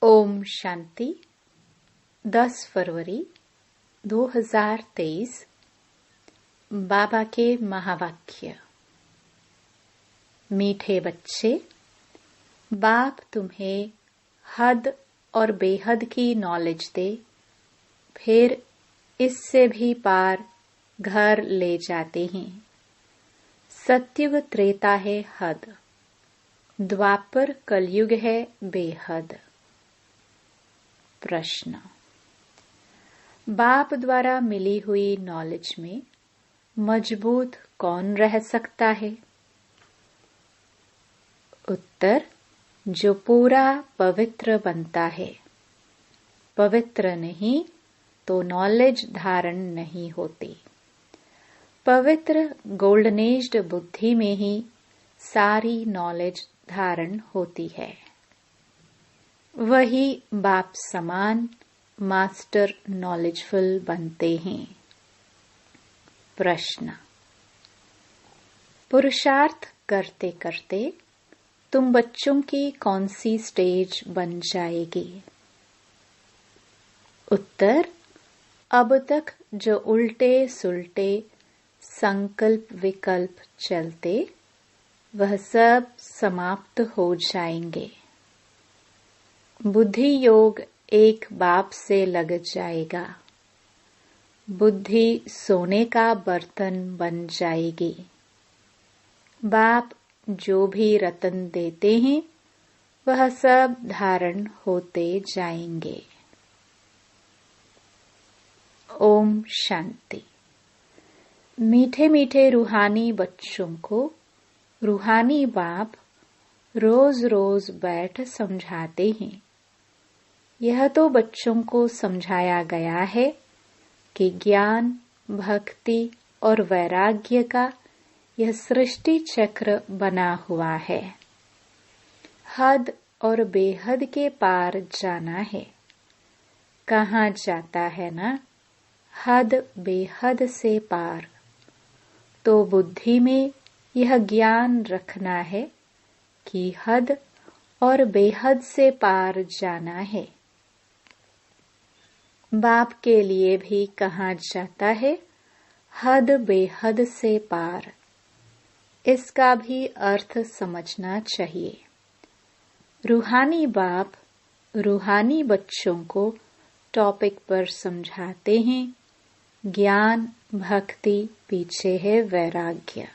ओम शांति। 10 फरवरी 2023। बाबा के महावाक्य। मीठे बच्चे, बाप तुम्हें हद और बेहद की नॉलेज दे, फिर इससे भी पार घर ले जाते हैं। सत्युग त्रेता है हद, द्वापर कलयुग है बेहद। प्रश्न। बाप द्वारा मिली हुई नॉलेज में मजबूत कौन रह सकता है? उत्तर, जो पूरा पवित्र बनता है। पवित्र नहीं तो नॉलेज धारण नहीं होती। पवित्र गोल्डनेज्ड बुद्धि में ही सारी नॉलेज धारण होती है। वही बाप समान मास्टर नॉलेजफुल बनते हैं। प्रश्न। पुरुषार्थ करते करते तुम बच्चों की कौन सी स्टेज बन जाएगी? उत्तर, अब तक जो उल्टे सुलटे संकल्प विकल्प चलते वह सब समाप्त हो जाएंगे। बुद्धि योग एक बाप से लग जाएगा। बुद्धि सोने का बर्तन बन जाएगी। बाप जो भी रतन देते हैं वह सब धारण होते जाएंगे। ओम शांति। मीठे मीठे रूहानी बच्चों को रूहानी बाप रोज रोज बैठ समझाते हैं। यह तो बच्चों को समझाया गया है कि ज्ञान, भक्ति और वैराग्य का यह सृष्टि चक्र बना हुआ है। हद और बेहद के पार जाना है। कहाँ जाता है ना? हद बेहद से पार। तो बुद्धि में यह ज्ञान रखना है कि हद और बेहद से पार जाना है। बाप के लिए भी कहा जाता है हद बेहद से पार। इसका भी अर्थ समझना चाहिए। रूहानी बाप रूहानी बच्चों को टॉपिक पर समझाते हैं। ज्ञान, भक्ति पीछे है वैराग्य।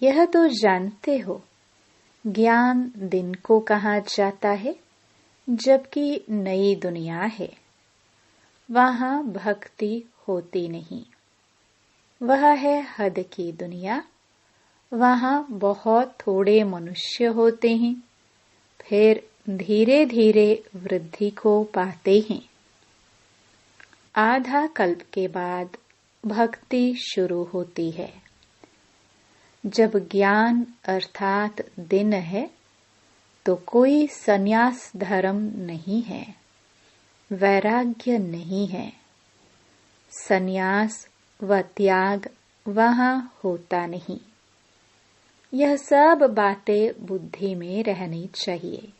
यह तो जानते हो, ज्ञान दिन को कहा जाता है, जबकि नई दुनिया है। वहां भक्ति होती नहीं। वह है हद की दुनिया। वहां बहुत थोड़े मनुष्य होते हैं, फिर धीरे धीरे वृद्धि को पाते हैं। आधा कल्प के बाद भक्ति शुरू होती है। जब ज्ञान अर्थात दिन है तो कोई संन्यास धर्म नहीं है, वैराग्य नहीं है। संन्यास व त्याग वहां होता नहीं। यह सब बातें बुद्धि में रहनी चाहिए।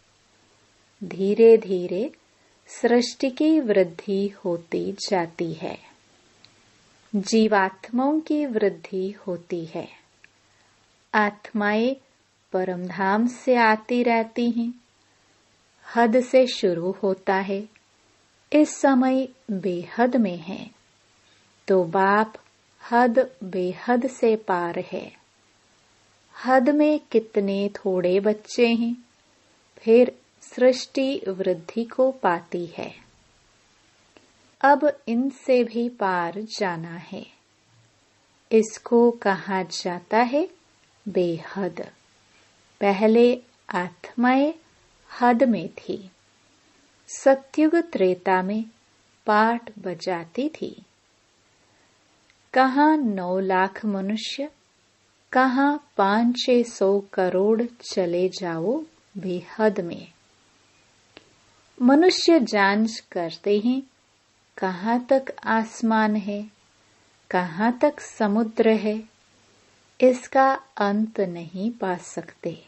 धीरे धीरे सृष्टि की वृद्धि होती जाती है। जीवात्माओं की वृद्धि होती है। आत्माएं परमधाम से आती रहती हैं। हद से शुरू होता है। इस समय बेहद में है, तो बाप हद बेहद से पार है। हद में कितने थोड़े बच्चे हैं, फिर सृष्टि वृद्धि को पाती है। अब इनसे भी पार जाना है। इसको कहा जाता है बेहद। पहले आत्माएं हद में थी। सत्युग त्रेता में पाठ बजाती थी। कहाँ 9 लाख मनुष्य, कहाँ 500-600 करोड़ चले जाओ बेहद में। मनुष्य जांच करते हैं कहाँ तक आसमान है, कहाँ तक समुद्र है। इसका अंत नहीं पा सकते।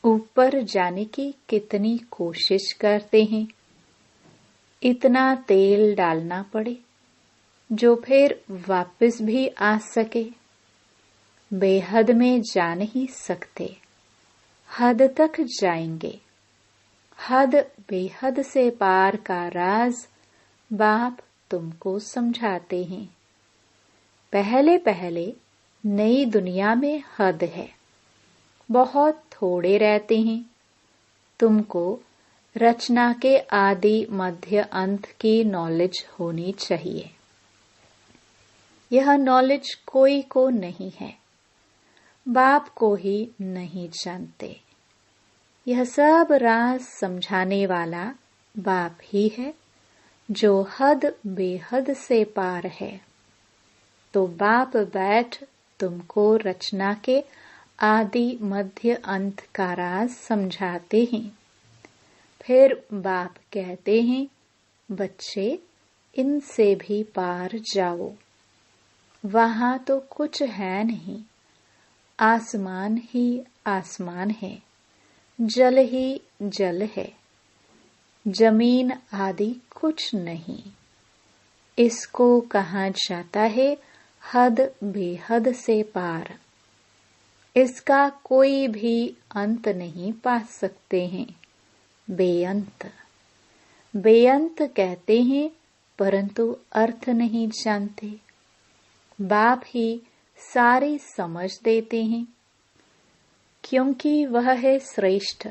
ऊपर जाने की कितनी कोशिश करते हैं, इतना तेल डालना पड़े जो फिर वापस भी आ सके। बेहद में जा नहीं सकते, हद तक जाएंगे। हद बेहद से पार का राज बाप तुमको समझाते हैं। पहले पहले नई दुनिया में हद है, बहुत थोड़े रहते हैं। तुमको रचना के आदि मध्य अंत की नॉलेज होनी चाहिए। यह नॉलेज कोई को नहीं है, बाप को ही नहीं जानते। यह सब राज समझाने वाला बाप ही है, जो हद बेहद से पार है। तो बाप बैठ तुमको रचना के आदि मध्य अंत का राज समझाते हैं। फिर बाप कहते हैं, बच्चे इनसे भी पार जाओ। वहां तो कुछ है नहीं, आसमान ही आसमान है, जल ही जल है, जमीन आदि कुछ नहीं। इसको कहा जाता है हद बेहद से पार। इसका कोई भी अंत नहीं पा सकते हैं। बेअंत बेअंत कहते हैं, परंतु अर्थ नहीं जानते। बाप ही सारी समझ देते हैं, क्योंकि वह है श्रेष्ठ,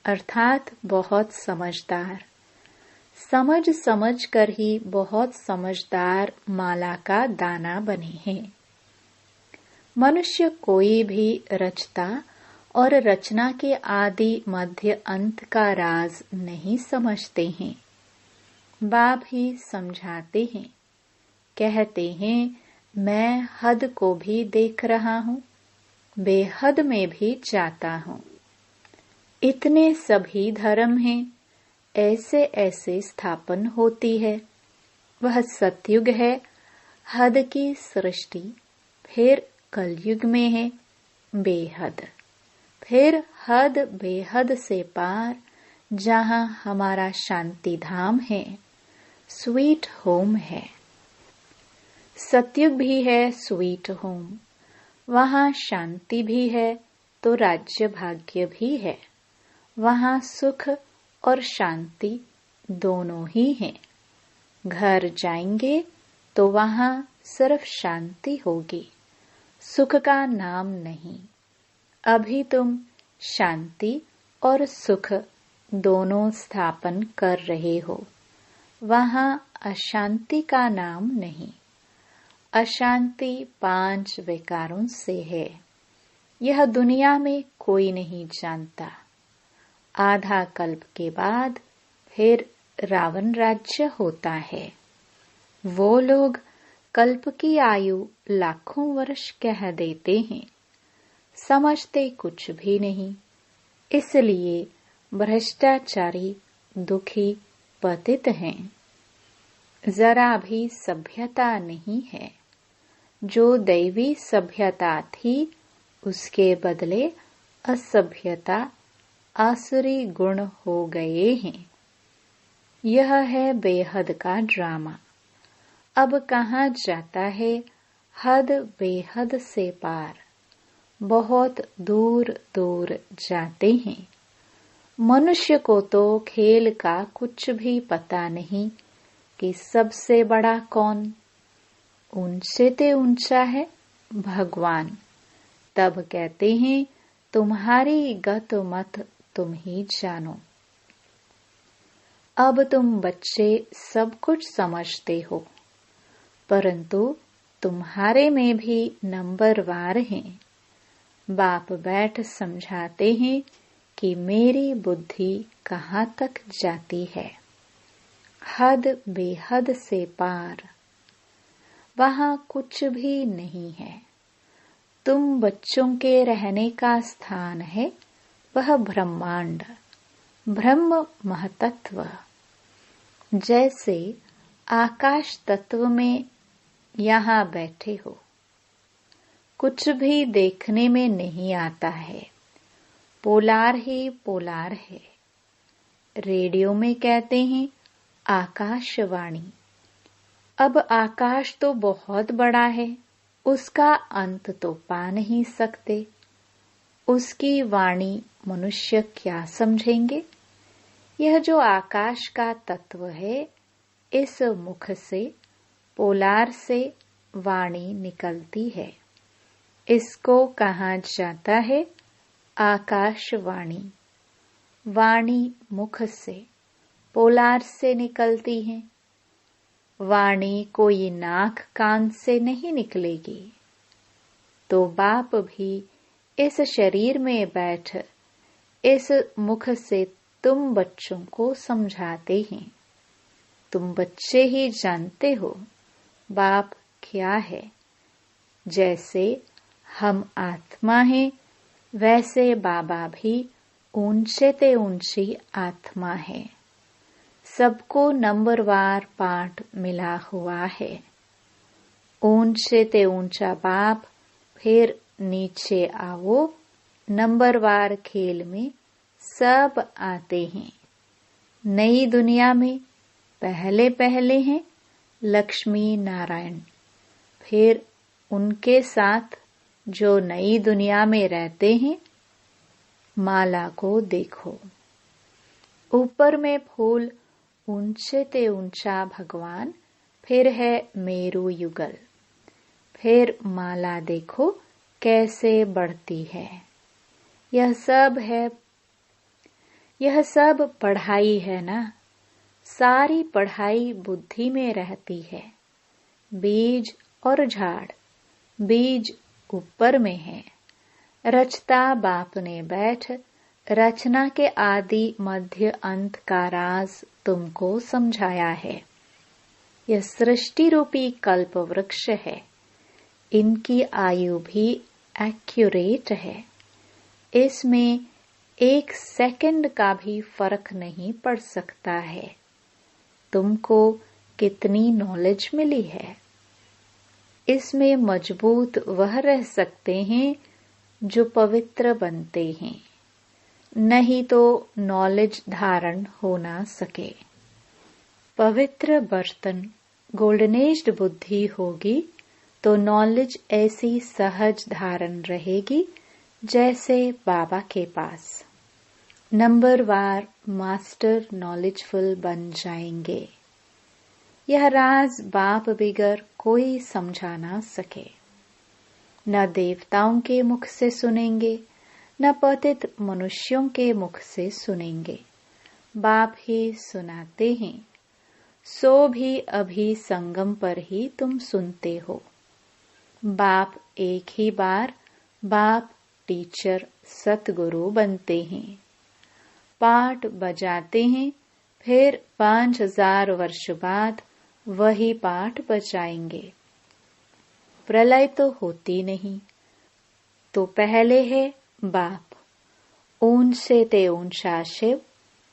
अर्थात बहुत समझदार। समझ समझ कर ही बहुत समझदार माला का दाना बने हैं। मनुष्य कोई भी रचता और रचना के आदि मध्य अंत का राज नहीं समझते हैं। बाप ही समझाते हैं, कहते हैं, मैं हद को भी देख रहा हूँ, बेहद में भी जाता हूँ। इतने सभी धर्म हैं, ऐसे ऐसे स्थापन होती है। वह सतयुग है, हद की सृष्टि। फिर कलयुग में है बेहद। फिर हद बेहद से पार, जहाँ हमारा शांति धाम है, स्वीट होम है। सतयुग भी है स्वीट होम, वहाँ शांति भी है तो राज्य भाग्य भी है। वहाँ सुख और शांति दोनों ही हैं। घर जाएंगे तो वहाँ सिर्फ शांति होगी, सुख का नाम नहीं। अभी तुम शांति और सुख दोनों स्थापन कर रहे हो, वहाँ अशांति का नाम नहीं। अशांति 5 विकारों से है। यह दुनिया में कोई नहीं जानता। आधा कल्प के बाद फिर रावण राज्य होता है। वो लोग कल्प की आयु लाखों वर्ष कह देते हैं, समझते कुछ भी नहीं। इसलिए भ्रष्टाचारी, दुखी, पतित हैं। जरा भी सभ्यता नहीं है। जो दैवी सभ्यता थी, उसके बदले असभ्यता, आसुरी गुण हो गए हैं। यह है बेहद का ड्रामा। अब कहाँ जाता है हद बेहद से पार। बहुत दूर दूर जाते हैं। मनुष्य को तो खेल का कुछ भी पता नहीं कि सबसे बड़ा कौन। ऊंचे ते ऊंचा है भगवान। तब कहते हैं, तुम्हारी गत मत तुम ही जानो। अब तुम बच्चे सब कुछ समझते हो, परंतु तुम्हारे में भी नंबरवार हैं। बाप बैठ समझाते हैं कि मेरी बुद्धि कहाँ तक जाती है। हद बेहद से पार, वहाँ कुछ भी नहीं है। तुम बच्चों के रहने का स्थान है, वह ब्रह्मांड, ब्रह्म महतत्व। जैसे आकाश तत्व में यहाँ बैठे हो, कुछ भी देखने में नहीं आता है। पोलार ही पोलार है। रेडियो में कहते हैं आकाशवाणी। अब आकाश तो बहुत बड़ा है, उसका अंत तो पा नहीं सकते। उसकी वाणी मनुष्य क्या समझेंगे? यह जो आकाश का तत्व है, इस मुख से, पोलार से वाणी निकलती है। इसको कहा जाता है आकाशवाणी। वाणी मुख से, पोलार से निकलती है। वाणी कोई नाक कान से नहीं निकलेगी। तो बाप भी इस शरीर में बैठ इस मुख से तुम बच्चों को समझाते हैं। तुम बच्चे ही जानते हो बाप क्या है। जैसे हम आत्मा हैं, वैसे बाबा भी ऊंचे ते ऊंची आत्मा है। सबको नंबरवार पाठ मिला हुआ है। ऊंचे ते ऊंचा बाप, फिर नीचे आओ। नंबरवार खेल में सब आते हैं। नई दुनिया में पहले पहले हैं लक्ष्मी नारायण। फिर उनके साथ जो नई दुनिया में रहते हैं, माला को देखो। ऊपर में फूल ऊंचे ते ऊंचा भगवान, फिर है मेरू युगल। फिर माला देखो कैसे बढ़ती है। यह सब पढ़ाई है ना। सारी पढ़ाई बुद्धि में रहती है। बीज और झाड़। बीज ऊपर में है। रचता बाप ने बैठ रचना के आदि मध्य अंत का राज तुमको समझाया है। यह सृष्टि रूपी कल्प वृक्ष है। इनकी आयु भी एक्यूरेट है। इसमें 1 सेकंड का भी फर्क नहीं पड़ सकता है। तुमको कितनी नॉलेज मिली है। इसमें मजबूत वह रह सकते हैं जो पवित्र बनते हैं, नहीं तो नॉलेज धारण हो ना सके। पवित्र बर्तन गोल्डनेज्ड बुद्धि होगी तो नॉलेज ऐसी सहज धारण रहेगी जैसे बाबा के पास। नंबरवार मास्टर नॉलेजफुल बन जाएंगे। यह राज बाप बिगर कोई समझा ना सके। न देवताओं के मुख से सुनेंगे, न पतित मनुष्यों के मुख से सुनेंगे। बाप ही सुनाते हैं। सो भी अभी संगम पर ही तुम सुनते हो। बाप एक ही बार बाप टीचर सतगुरु बनते हैं। पाठ बजाते हैं, फिर 5000 वर्ष बाद वही पाठ बजाएंगे। प्रलय तो होती नहीं। तो पहले है बाप, ऊंचे ते ऊंचा शिव,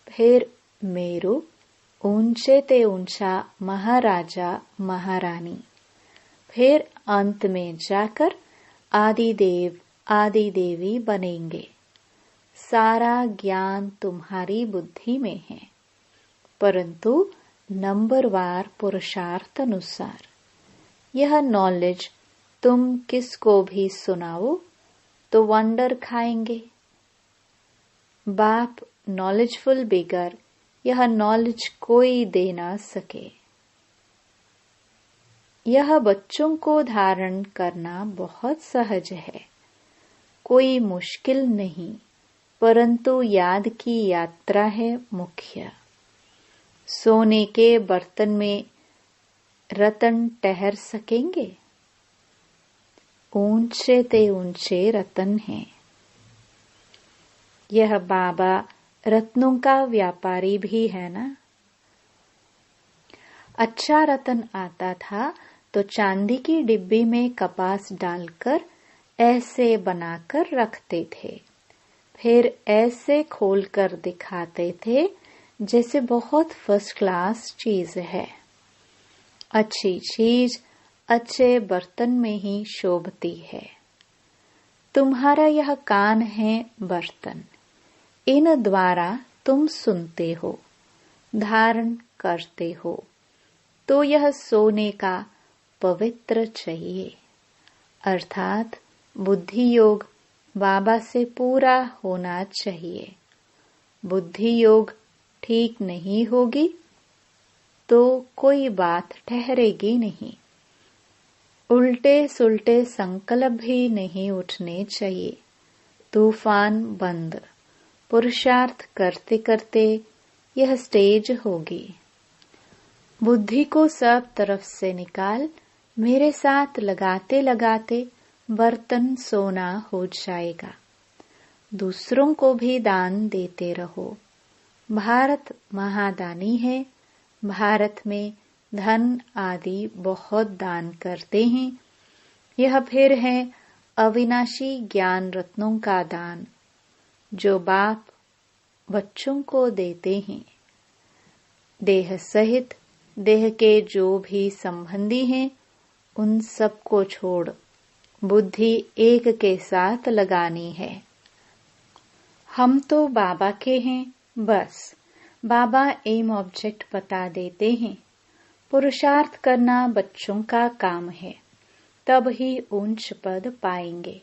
फिर मेरू, ऊंचे ते ऊंचा महाराजा महारानी, फिर अंत में जाकर आदिदेव आदि देवी बनेंगे। सारा ज्ञान तुम्हारी बुद्धि में है, परंतु नंबरवार पुरुषार्थ अनुसार। यह नॉलेज तुम किसको भी सुनाओ तो वंडर खाएंगे। बाप नॉलेजफुल बिगर यह नॉलेज कोई दे ना सके। यह बच्चों को धारण करना बहुत सहज है, कोई मुश्किल नहीं, परंतु याद की यात्रा है मुख्य। सोने के बर्तन में रतन ठहर सकेंगे? ऊंचे ते ऊंचे रतन हैं। यह बाबा रत्नों का व्यापारी भी है ना। अच्छा रतन आता था तो चांदी की डिब्बी में कपास डालकर ऐसे बनाकर रखते थे, फिर ऐसे खोलकर दिखाते थे जैसे बहुत फर्स्ट क्लास चीज है। अच्छी चीज अच्छे बर्तन में ही शोभती है। तुम्हारा यह कान है बर्तन, इन द्वारा तुम सुनते हो, धारण करते हो, तो यह सोने का पवित्र चाहिए, अर्थात बुद्धि योग बाबा से पूरा होना चाहिए। बुद्धि योग ठीक नहीं होगी तो कोई बात ठहरेगी नहीं। उल्टे सुल्टे संकल्प भी नहीं उठने चाहिए। तूफान बंद। पुरुषार्थ करते करते यह स्टेज होगी। बुद्धि को सब तरफ से निकाल, मेरे साथ लगाते लगाते बर्तन सोना हो जाएगा। दूसरों को भी दान देते रहो। भारत महादानी है। भारत में धन आदि बहुत दान करते हैं। यह फिर है अविनाशी ज्ञान रत्नों का दान जो बाप बच्चों को देते हैं। देह सहित देह के जो भी संबंधी हैं उन सबको छोड़ बुद्धि एक के साथ लगानी है। हम तो बाबा के हैं, बस बाबा एम ऑब्जेक्ट बता देते हैं। पुरुषार्थ करना बच्चों का काम है, तब ही ऊंच पद पाएंगे।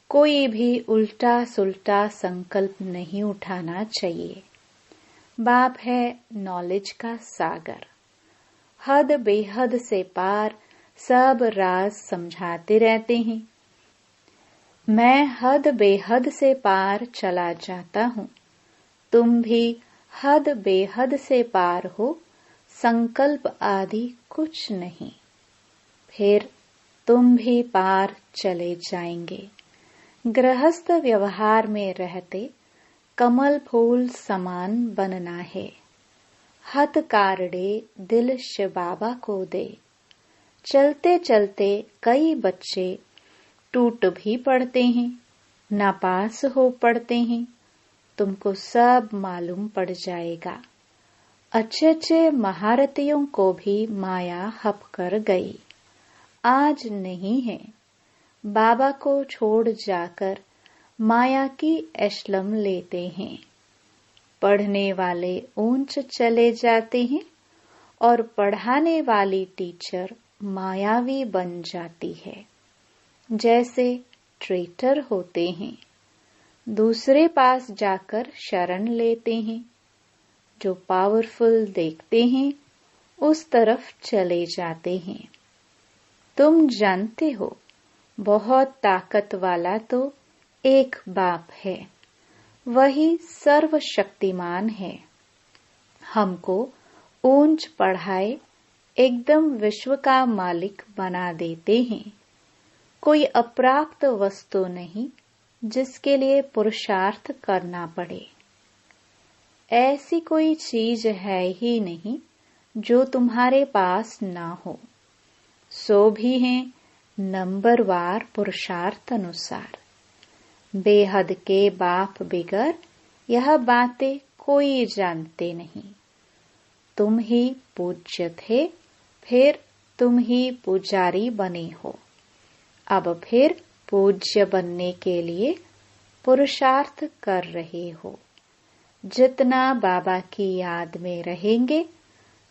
कोई भी उल्टा सुल्टा संकल्प नहीं उठाना चाहिए। बाप है नॉलेज का सागर। हद बेहद से पार सब राज समझाते रहते हैं। मैं हद बेहद से पार चला जाता हूँ। तुम भी हद बेहद से पार हो। संकल्प आदि कुछ नहीं। फिर तुम भी पार चले जाएंगे। गृहस्थ व्यवहार में रहते कमल फूल समान बनना है। हथ कारडे दिल शिव बाबा को दे। चलते चलते कई बच्चे टूट भी पड़ते हैं, नापास हो पड़ते हैं। तुमको सब मालूम पड़ जाएगा। अच्छे अच्छे महारथियों को भी माया हप कर गई। आज नहीं है। बाबा को छोड़ जाकर माया की एशलम लेते हैं। पढ़ने वाले ऊंच चले जाते हैं और पढ़ाने वाली टीचर मायावी बन जाती है। जैसे ट्रेटर होते हैं, दूसरे पास जाकर शरण लेते हैं। जो पावरफुल देखते हैं उस तरफ चले जाते हैं। तुम जानते हो बहुत ताकत वाला तो एक बाप है, वही सर्वशक्तिमान है। हमको ऊंच पढ़ाए एकदम विश्व का मालिक बना देते हैं। कोई अप्राप्त वस्तु नहीं जिसके लिए पुरुषार्थ करना पड़े। ऐसी कोई चीज है ही नहीं जो तुम्हारे पास ना हो। सो भी हैं नंबरवार पुरुषार्थ अनुसार। बेहद के बाप बिगर यह बातें कोई जानते नहीं। तुम ही पूज्य थे, फिर तुम ही पुजारी बने हो। अब फिर पूज्य बनने के लिए पुरुषार्थ कर रहे हो। जितना बाबा की याद में रहेंगे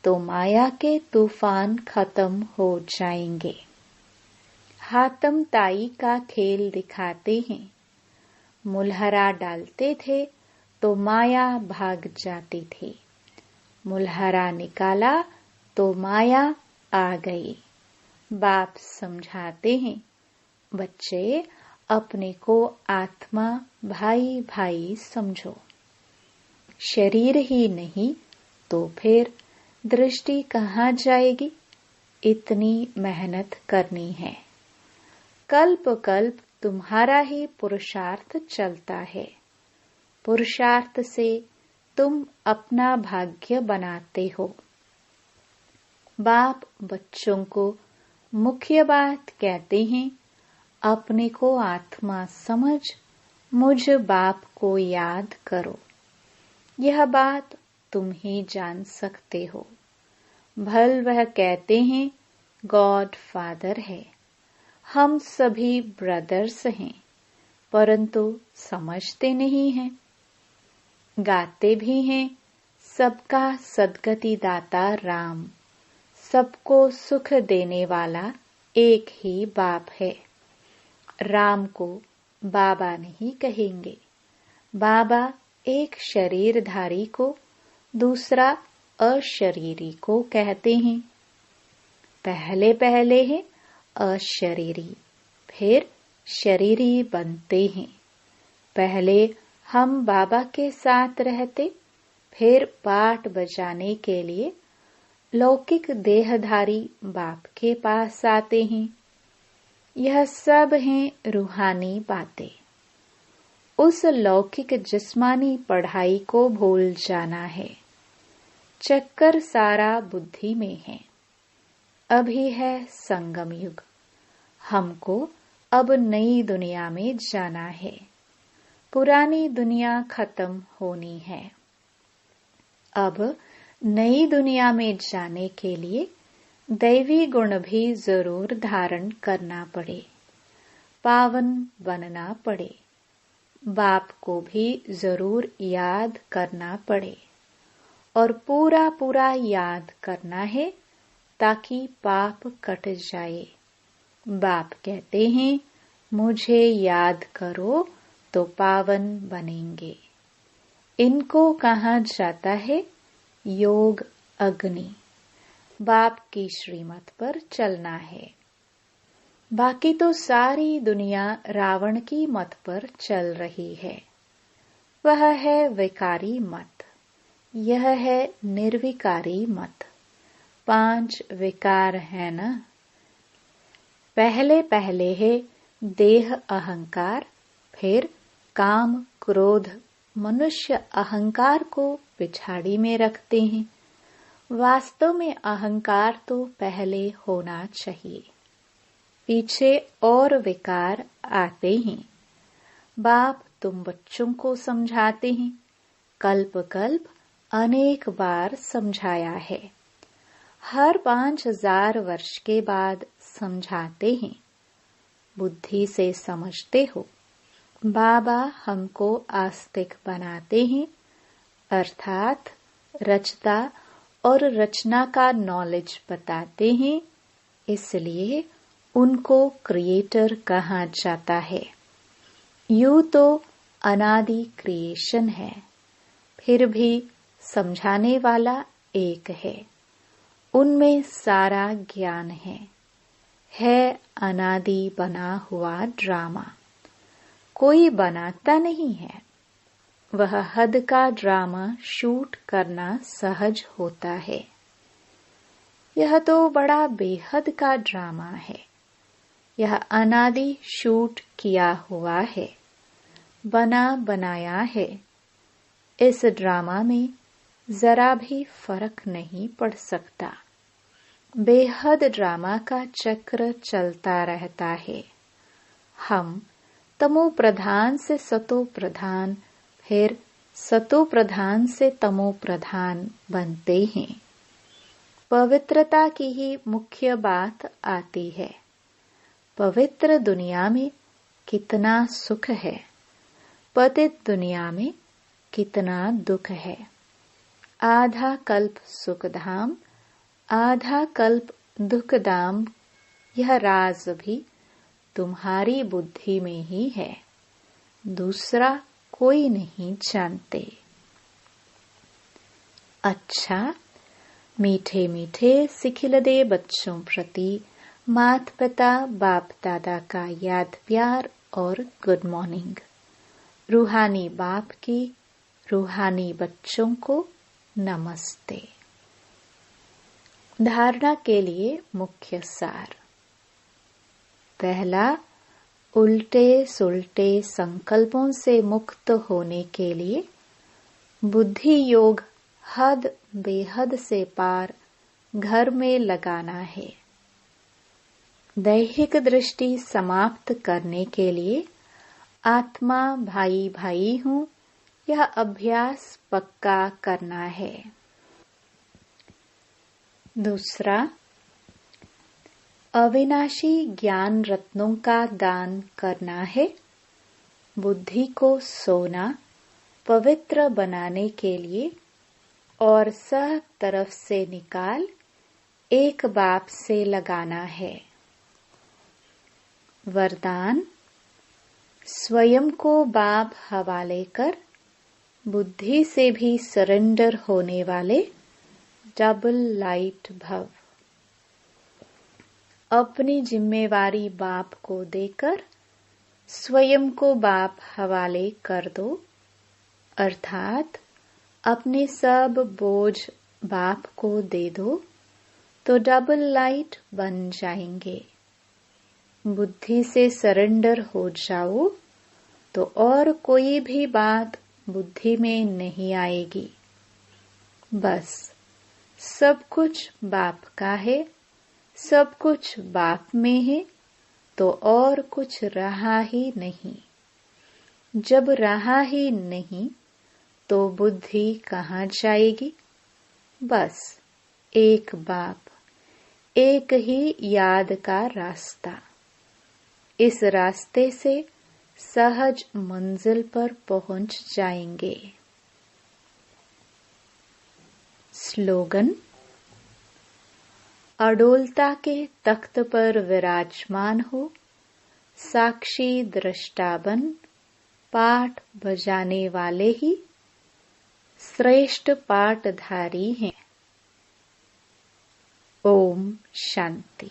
तो माया के तूफान खत्म हो जाएंगे। हातम ताई का खेल दिखाते हैं। मुलहरा डालते थे तो माया भाग जाती थी। मुलहरा निकाला तो माया आ गई। बाप समझाते हैं, बच्चे अपने को आत्मा भाई भाई समझो। शरीर ही नहीं तो फिर दृष्टि कहाँ जाएगी। इतनी मेहनत करनी है। कल्प कल्प तुम्हारा ही पुरुषार्थ चलता है। पुरुषार्थ से तुम अपना भाग्य बनाते हो। बाप बच्चों को मुख्य बात कहते हैं, अपने को आत्मा समझ मुझ बाप को याद करो। यह बात तुम ही जान सकते हो। भल वह कहते हैं गॉड फादर है। हम सभी ब्रदर्स हैं, परंतु समझते नहीं हैं। गाते भी हैं, सबका सद्गति दाता राम, सबको सुख देने वाला एक ही बाप है। राम को बाबा नहीं कहेंगे। बाबा एक शरीरधारी को दूसरा अशरीरी को कहते हैं। पहले पहले है अशरीरी, फिर शरीरी बनते हैं। पहले हम बाबा के साथ रहते, फिर पाठ बजाने के लिए लौकिक देहधारी बाप के पास आते हैं। यह सब हैं रूहानी बातें। उस लौकिक जिस्मानी पढ़ाई को भूल जाना है। चक्कर सारा बुद्धि में है। अभी है संगम युग। हमको अब नई दुनिया में जाना है। पुरानी दुनिया खत्म होनी है। अब नई दुनिया में जाने के लिए दैवी गुण भी जरूर धारण करना पड़े, पावन बनना पड़े। बाप को भी जरूर याद करना पड़े और पूरा पूरा याद करना है ताकि पाप कट जाए। बाप कहते हैं, मुझे याद करो तो पावन बनेंगे। इनको कहा जाता है योग अग्नि। बाप की श्रीमत पर चलना है। बाकी तो सारी दुनिया रावण की मत पर चल रही है। वह है विकारी मत, यह है निर्विकारी मत। 5 विकार है ना। पहले पहले है देह अहंकार, फिर काम क्रोध। मनुष्य अहंकार को पिछाड़ी में रखते हैं। वास्तव में अहंकार तो पहले होना चाहिए, पीछे और विकार आते हैं। बाप तुम बच्चों को समझाते हैं, कल्प कल्प अनेक बार समझाया है। हर 5000 वर्ष के बाद समझाते हैं। बुद्धि से समझते हो। बाबा हमको आस्तिक बनाते हैं, अर्थात रचता और रचना का नॉलेज बताते हैं। इसलिए उनको क्रिएटर कहा जाता है। यूं तो अनादि क्रिएशन है, फिर भी समझाने वाला एक है। उनमें सारा ज्ञान है अनादि बना हुआ ड्रामा। कोई बनाता नहीं है। वह हद का ड्रामा शूट करना सहज होता है। यह तो बड़ा बेहद का ड्रामा है। यह अनादि शूट किया हुआ है, बना बनाया है। इस ड्रामा में जरा भी फर्क नहीं पड़ सकता। बेहद ड्रामा का चक्र चलता रहता है। हम तमो प्रधान से सतो प्रधान, फिर सतो प्रधान से तमो प्रधान बनते हैं। पवित्रता की ही मुख्य बात आती है। पवित्र दुनिया में कितना सुख है, पतित दुनिया में कितना दुख है। आधा कल्प सुखधाम, आधा कल्प दुखधाम। यह राज भी तुम्हारी बुद्धि में ही है, दूसरा कोई नहीं जानते। अच्छा, मीठे मीठे सिखिलदे बच्चों प्रति माता पिता बाप दादा का याद प्यार और गुड मॉर्निंग। रूहानी बाप की रूहानी बच्चों को नमस्ते। धारणा के लिए मुख्य सार। पहला, उल्टे सुलटे संकल्पों से मुक्त होने के लिए बुद्धि योग हद बेहद से पार घर में लगाना है। दैहिक दृष्टि समाप्त करने के लिए आत्मा भाई भाई हूँ, यह अभ्यास पक्का करना है। दूसरा, अविनाशी ज्ञान रत्नों का दान करना है। बुद्धि को सोना, पवित्र बनाने के लिए और सब तरफ से निकाल एक बाप से लगाना है। वरदान: स्वयं को बाप हवाले कर बुद्धि से भी सरेंडर होने वाले डबल लाइट भव। अपनी जिम्मेवारी बाप को देकर स्वयं को बाप हवाले कर दो, अर्थात अपने सब बोझ बाप को दे दो तो डबल लाइट बन जाएंगे। बुद्धि से सरेंडर हो जाओ तो और कोई भी बात बुद्धि में नहीं आएगी। बस सब कुछ बाप का है, सब कुछ बाप में है, तो और कुछ रहा ही नहीं। जब रहा ही नहीं तो बुद्धि कहाँ जाएगी? बस एक बाप, एक ही याद का रास्ता। इस रास्ते से सहज मंजिल पर पहुंच जाएंगे। स्लोगन: अडोलता के तख्त पर विराजमान हो, साक्षी दृष्टा बन पाठ बजाने वाले ही श्रेष्ठ पाठधारी हैं। ओम शांति।